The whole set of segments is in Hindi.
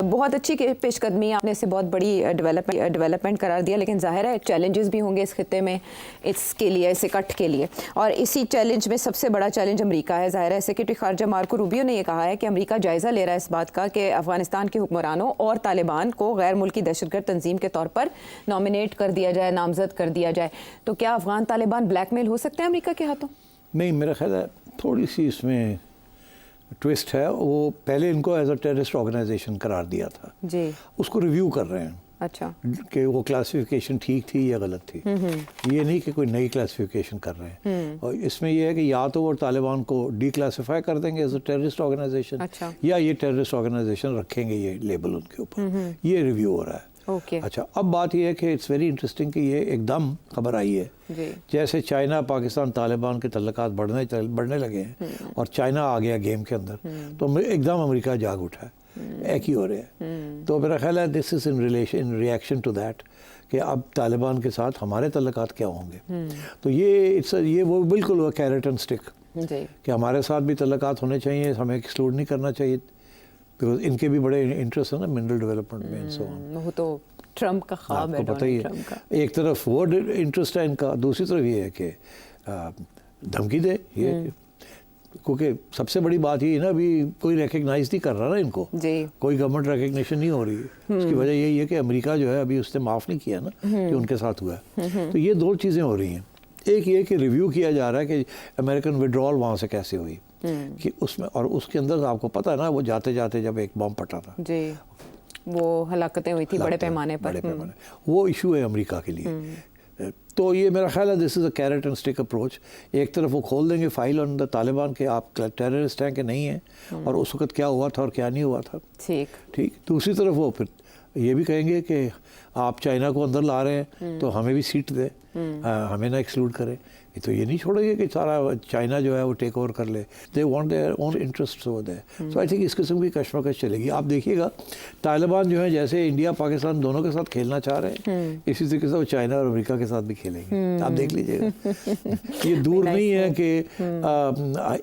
बहुत अच्छी पेशकदमी, आपने इसे बहुत बड़ी डेवलपमेंट करार दिया, लेकिन जाहिर है चैलेंजेस भी होंगे इस खित्ते में इसके लिए, इस इकट्ठ के लिए। और इसी चैलेंज में सबसे बड़ा चैलेंज अमेरिका है। जाहिर है सेक्रेटरी खारजा मार्को रूबियो ने यह कहा है कि अमेरिका जायज़ा ले रहा है इस बात का कि अफगानिस्तान के हुक्मरानों और तालिबान को गैर मुल्की दहशतगर्द तंजीम के तौर पर नॉमिनेट कर दिया जाए, नामजद कर दिया जाए। तो क्या अफगान तालिबान ब्लैकमेल हो सकते हैं अमेरिका के हाथों? नहीं, मेरा ख्याल है थोड़ी सी इसमें ट्विस्ट है। वो पहले इनको एज अ टेररिस्ट ऑर्गेनाइजेशन करार दिया था जी, उसको रिव्यू कर रहे हैं। अच्छा, कि वो क्लासिफिकेशन ठीक थी या गलत थी। ये नहीं कि कोई नई क्लासिफिकेशन कर रहे हैं। और इसमें यह है कि या तो वो तालिबान को डिक्लासिफाई कर देंगे एज अ टेररिस्ट ऑर्गेनाइजेशन, अच्छा, या ये टेररिस्ट ऑर्गेनाइजेशन रखेंगे ये लेबल उनके ऊपर। ये रिव्यू हो रहा है। ओके, अच्छा, अब बात यह है कि इट्स वेरी इंटरेस्टिंग कि ये एकदम खबर आई है जी, जैसे चाइना पाकिस्तान तालिबान के तल्लुकात बढ़ने लगे हैं और चाइना आ गया गेम के अंदर, तो एकदम अमेरिका जाग उठा है। एक ही हो रहा है। तो मेरा ख्याल है this is in reaction to that कि अब तालिबान के साथ हमारे तल्लुकात क्या होंगे। तो ये वो बिल्कुल वो कैरेट एंड स्टिक कि हमारे साथ भी तल्लुकात होने चाहिए, हमें एक्सक्लूड नहीं करना चाहिए, बिकॉज इनके भी बड़े इंटरेस्ट है ना मिनरल डेवलपमेंट में एंड सो ऑन। वो तो ट्रम्प का ख्वाब है, आपको पता ही है। एक तरफ वो इंटरेस्ट है इनका, दूसरी तरफ ये है कि धमकी दे ये, क्योंकि सबसे बड़ी बात ये है ना, अभी कोई रिकग्नाइज नहीं कर रहा ना इनको जी, कोई गवर्नमेंट रिकग्निशन नहीं हो रही है। उसकी वजह यही है कि अमेरिका जो है अभी उसने माफ़ नहीं किया ना कि उनके साथ हुआ है। तो ये दो चीज़ें हो रही हैं। एक ये कि रिव्यू किया जा रहा है कि अमेरिकन विड्रॉल वहाँ से कैसे हुई कि उसमें, और उसके अंदर आपको पता है ना वो जाते जाते जब एक बम फटा था जी, वो हलाकतें हुई थी बड़े पैमाने पर। वो इशू है अमेरिका के लिए। तो ये मेरा ख्याल है this is a carrot and stick approach. एक तरफ वो खोल देंगे फाइल ऑन द तालिबान के आप टेररिस्ट हैं कि नहीं है और उस वक्त क्या हुआ था और क्या नहीं हुआ था। ठीक। दूसरी तरफ वो फिर ये भी कहेंगे कि आप चाइना को अंदर ला रहे हैं तो हमें भी सीट दे, हमें ना एक्सक्लूड करें। तो ये नहीं छोड़ेंगे कि सारा चाइना जो है वो टेक ओवर कर ले। They want their own interest over there. So I think इस किस्म की कशमकश चलेगी। आप देखिएगा तालिबान जो है जैसे इंडिया पाकिस्तान दोनों के साथ खेलना चाह रहे हैं, इसी तरीके से वो चाइना और अमेरिका के साथ भी खेलेंगे। आप देख लीजिएगा। ये दूर नहीं है कि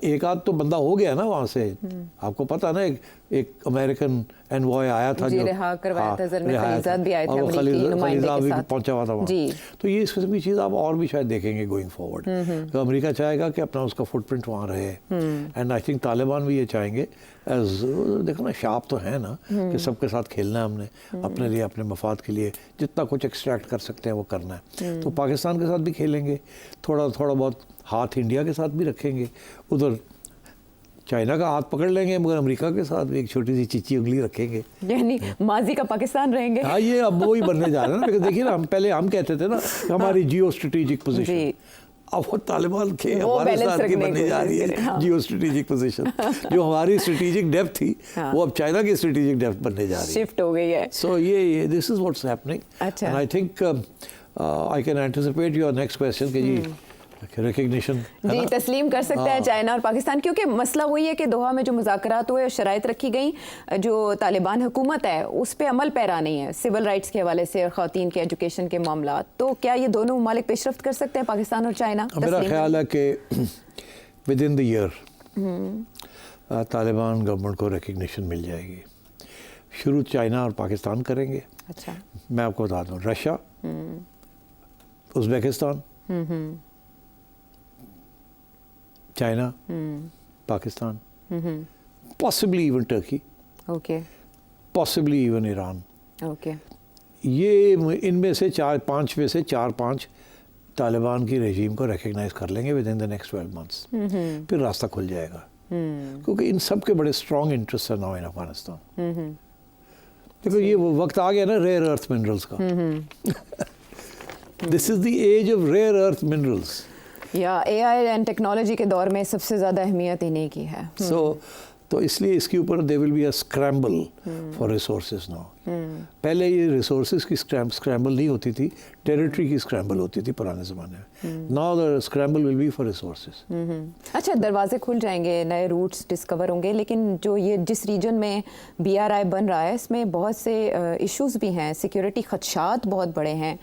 एक आध तो बंदा हो गया ना वहाँ से। आपको पता ना एक अमेरिकन एनवॉय आया था जो खलीजात भी आए थे अमेरिकी नुमाइंदे के साथ, पहुंचा हुआ था वहाँ। तो ये इस किस्म की चीज़ आप और भी शायद देखेंगे गोइंग फॉरवर्ड। तो अमेरिका चाहेगा कि अपना उसका फुटप्रिंट वहाँ रहे, एंड आई थिंक तालिबान भी ये चाहेंगे। देखो ना, शार्प तो है ना कि सबके साथ खेलना है हमने, अपने लिए अपने मफाद के लिए जितना कुछ एक्सट्रैक्ट कर सकते हैं वो करना है। तो पाकिस्तान के साथ भी खेलेंगे, थोड़ा बहुत हाथ इंडिया के साथ भी रखेंगे, उधर चाइना का हाथ पकड़ लेंगे, मगर अमेरिका के साथ भी एक छोटी सी चिच्ची उंगली रखेंगे, यानी माजी का पाकिस्तान रहेंगे। हाँ, ये अब वो ही बनने जा रहे हैं ना। देखिए ना, हम कहते थे ना हमारी जियो स्ट्रेटेजिक पोजीशन, अब वो तालिबान के हमारे साथ की बनने जा रही है जियो स्ट्रेटेजिक पोजीशन। जो हमारी स्ट्रेटेजिक डेप्थ थी वो अब चाइना की स्ट्रेटेजिक डेप्थ बनने जा रही है, शिफ्ट हो गई है। सो ये this is what's happening, and I think I can anticipate your next question कि जी रिकग्निशन जी तस्लीम कर सकता है चाइना और पाकिस्तान, क्योंकि मसला वही है कि दोहा में जो मुज़ाकरात हुए, शराइत रखी गई, जो तालिबान हुकूमत है उस पर अमल पैरा नहीं है सिविल राइट्स के हवाले से और ख़वातीन के एजुकेशन के मामला। तो क्या ये दोनों ममालिक पेशरफ्त कर सकते हैं, पाकिस्तान और चाइना? मेरा ख्याल है कि with in the year Taliban government को रिकग्निशन मिल जाएगी। शुरू चाइना और पाकिस्तान करेंगे। अच्छा, मैं आपको बता दूँ, Russia, Uzbekistan, China, Pakistan, possibly even Turkey, okay, possibly even Iran. Okay, ये इनमें से 4-5 में से 4-5 तालिबान की रेजीम को रिकग्नाइज कर लेंगे within the next 12 months. फिर रास्ता खुल जाएगा, क्योंकि इन सब के बड़े स्ट्रॉन्ग इंटरेस्ट है नाउ इन अफगानिस्तान। देखो ये वो वक्त आ गया ना रेयर अर्थ मिनरल्स का। This is the age of rare earth minerals. या एआई एंड टेक्नोलॉजी के दौर में सबसे ज़्यादा अहमियत इन्हीं की है। तो इसलिए इसके ऊपर they will be a scramble for resources now. पहले ये रिसोर्सेज की स्क्रैम्बल नहीं होती थी, टेरिटरी की स्क्रैम्बल होती थी पुराने ज़माने में। Now the scramble will be for resources. अच्छा, दरवाजे खुल जाएंगे, नए रूट्स डिस्कवर होंगे, लेकिन जो ये जिस रीजन में BRI बन रहा है इसमें बहुत से इश्यूज़ भी हैं, सिक्योरिटी खदशात बहुत बड़े हैं,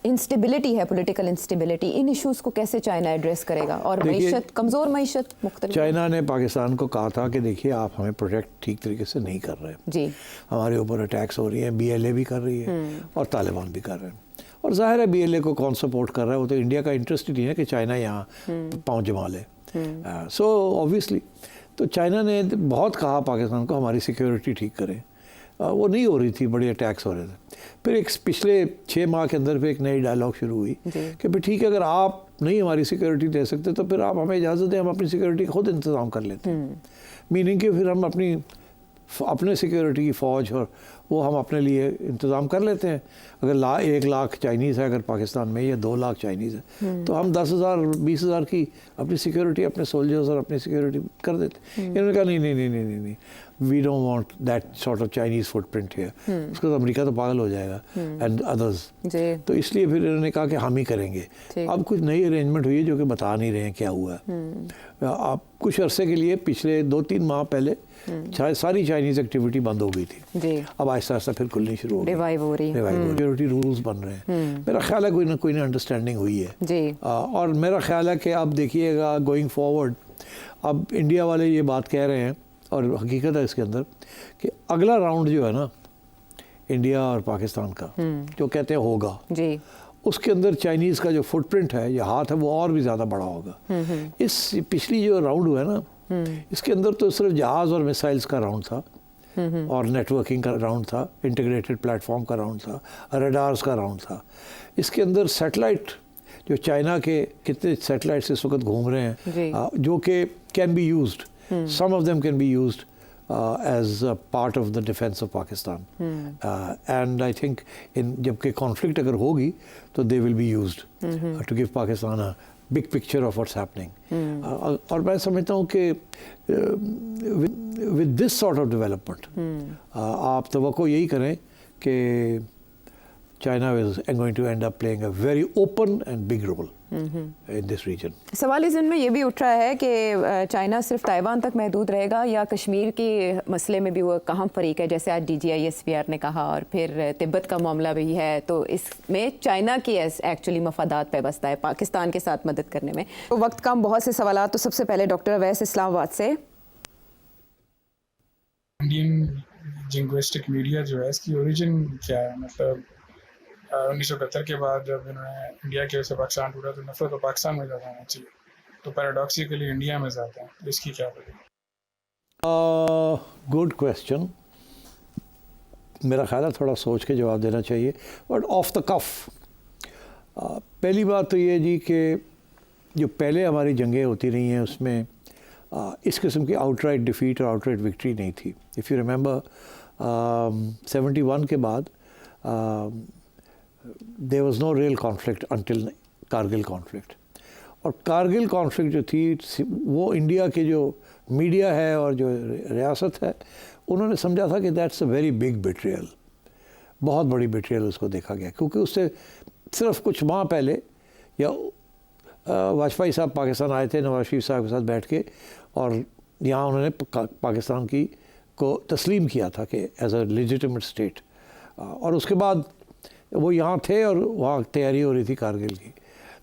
इंस्टेबिलिटी है, पॉलिटिकल इंस्टेबिलिटी। इन इश्यूज़ को कैसे चाइना एड्रेस करेगा? और मईशत, कमज़ोर मईशत, मुख्तलिफ। चाइना ने पाकिस्तान को कहा था कि देखिए आप हमें प्रोटेक्ट ठीक तरीके से नहीं कर रहे जी, हमारे ऊपर अटैक्स हो रही हैं, BLA भी कर रही है और तालिबान भी कर रहे हैं। और जाहिर है BLA को कौन सपोर्ट कर रहा है, वो तो इंडिया का इंटरेस्ट ही नहीं है कि चाइना यहाँ पाँव जमा ले। सो ऑब्वियसली तो चाइना ने बहुत कहा पाकिस्तान को हमारी सिक्योरिटी ठीक करें, वो नहीं हो रही थी, बड़े अटैक्स हो रहे थे। फिर एक पिछले 6 माह के अंदर फिर एक नई डायलॉग शुरू हुई कि भाई ठीक है, अगर आप नहीं हमारी सिक्योरिटी दे सकते तो फिर आप हमें इजाज़त दें, हम अपनी सिक्योरिटी खुद इंतज़ाम कर लेते हैं। मीनिंग कि फिर हम अपने सिक्योरिटी की फ़ौज और वो हम अपने लिए इंतज़ाम कर लेते हैं। अगर 1 लाख चाइनीज़ है अगर पाकिस्तान में, या 2 लाख चाइनीज़ है, तो हम 10,000 20,000 की अपनी सिक्योरिटी, अपने सोल्जर्स और अपनी सिक्योरिटी कर देते। इन्होंने कहा नहीं, we don't want that sort of Chinese footprint here. उसको तो अमेरिका तो पागल हो जाएगा एंड अदर्स। तो इसलिए फिर इन्होंने कहा कि हम ही करेंगे। अब कुछ नई अरेंजमेंट हुई है जो कि बता नहीं रहे हैं क्या हुआ है। आप कुछ अरसे के लिए पिछले 2-3 माह पहले सारी चाइनीज़ एक्टिविटी बंद हो गई थी। अब आहिस्ता आहिस्ता फिर खुलनी शुरू हो गई, रिवाइव हो रही, सिक्योरिटी रूल्स बन रहे हैं। मेरा ख्याल है कोई ना अंडरस्टैंडिंग हुई है जी। और मेरा ख्याल है कि अब देखिएगा गोइंग फॉरवर्ड, अब इंडिया वाले ये बात कह रहे हैं और हकीकत है इसके अंदर कि अगला राउंड जो है ना इंडिया और पाकिस्तान का, जो कहते हैं होगा जी, उसके अंदर चाइनीज़ का जो फुटप्रिंट है, ये हाथ है, वो और भी ज़्यादा बड़ा होगा। इस पिछली जो राउंड हुआ है ना, इसके अंदर तो सिर्फ जहाज़ और मिसाइल्स का राउंड था और नेटवर्किंग का राउंड था, इंटीग्रेटेड प्लेटफॉर्म का राउंड था, रडार्स का राउंड था। इसके अंदर सैटेलाइट, जो चाइना के कितने सैटेलाइट्स इस वक्त घूम रहे हैं जो कि can be used, some of them can be used as a part of the defense of Pakistan. And I think जबकि conflict अगर होगी तो they will be used to give Pakistan a big picture of what's happening. और मैं समझता हूँ कि with this sort of development आप तवक्को यही करें कि China is going to end up playing a very open and big role in this region. सवाल इस में ये भी उठ रहा है कि चाइना सिर्फ ताइवान तक महदूद रहेगा या कश्मीर के मसले में भी वो कहाँ फरीक है, जैसे आज DGISPR ने कहा, और फिर तिब्बत का मामला भी है, तो इसमें चाइना की एक्चुअली मफादात पे बसता है पाकिस्तान के साथ मदद करने में। तो वक्त कम, बहुत से सवाल। तो सबसे पहले डॉक्टर अवैस इस्लामाबाद से, इंडियन जिंग्विस्टिक मीडिया जो है इसकी ओरिजिन क्या है? मतलब 1971 के बाद जब इन्होंने इंडिया की वजह से पाकिस्तान टूटा तो नफरत तो पाकिस्तान में ज़्यादा होना चाहिए, तो पैराडॉक्सिकली इंडिया में ज़्यादा है, तो इसकी क्या वजह? Good question. मेरा ख्याल है थोड़ा सोच के जवाब देना चाहिए, बट ऑफ द कफ पहली बात तो ये जी कि जो पहले हमारी जंगें होती रही हैं उसमें इस किस्म की आउटराइट डिफीट और आउटराइट विक्ट्री नहीं थी। इफ़ यू रिमेंबर 71 के बाद there was no real conflict until Kargil conflict. और कारगिल कॉन्फ्लिक्ट जो थी वो इंडिया के जो मीडिया है और जो रियासत है उन्होंने समझा था कि that's a very big betrayal, बहुत बड़ी बिट्रियल उसको देखा गया, क्योंकि उससे सिर्फ कुछ माह पहले या वाजपेयी साहब पाकिस्तान आए थे नवाज शरीफ साहब के साथ बैठ के, और यहाँ उन्होंने पाकिस्तान की को तस्लीम किया था कि एज अ लेजिटिमेट स्टेट, और उसके बाद वो यहाँ थे और वहाँ तैयारी हो रही थी कारगिल की।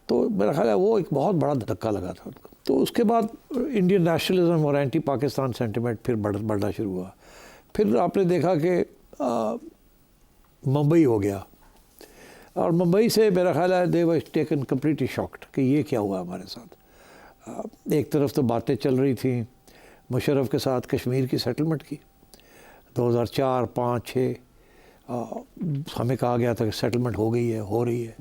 तो मेरा ख्याल है वो एक बहुत बड़ा धक्का लगा था उनको। तो उसके बाद इंडियन नेशनलिज्म और एंटी पाकिस्तान सेंटिमेंट फिर बढ़ना शुरू हुआ। फिर आपने देखा कि मुंबई हो गया, और मुंबई से मेरा ख्याल है दे वर टेकन कम्प्लीटली शॉक्ड कि ये क्या हुआ हमारे साथ। एक तरफ तो बातें चल रही थी मुशर्रफ के साथ कश्मीर की सेटलमेंट की 2004, 5, 6 हमें कहा गया था कि सेटलमेंट हो गई है, हो रही है,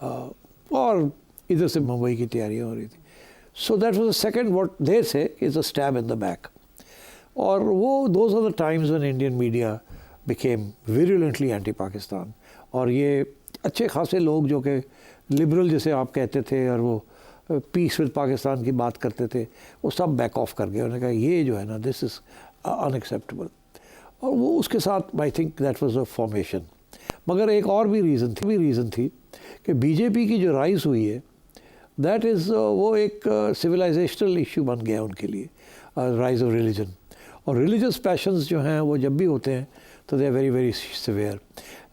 और इधर से मुंबई की तैयारियाँ हो रही थी। So that was the second what they say is a stab in the back. और वो those are the times when Indian media became virulently anti Pakistan, और ये अच्छे खासे लोग जो कि लिबरल जैसे आप कहते थे और वो पीस विद पाकिस्तान की बात करते थे, वो सब बैक ऑफ कर गए। उन्होंने कहा ये जो है ना दिस इज़ अनएक्सेप्टेबल, और वो उसके साथ I think that was a formation. मगर एक और भी रीज़न थी कि बीजेपी की जो राइज हुई है दैट इज़ वो एक सिविलाइजेशनल इशू बन गया उनके लिए, राइज ऑफ रिलीजन। और रिलीजियस पैशंस जो हैं वो जब भी होते हैं तो they are very very severe.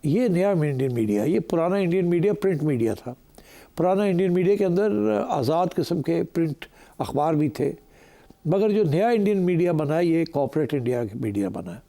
ये नया इंडियन मीडिया, ये पुराना इंडियन मीडिया प्रिंट मीडिया था। पुराना इंडियन मीडिया के अंदर आज़ाद किस्म के प्रिंट अखबार भी थे, मगर जो नया इंडियन मीडिया बना है ये कॉर्पोरेट इंडिया मीडिया बना है।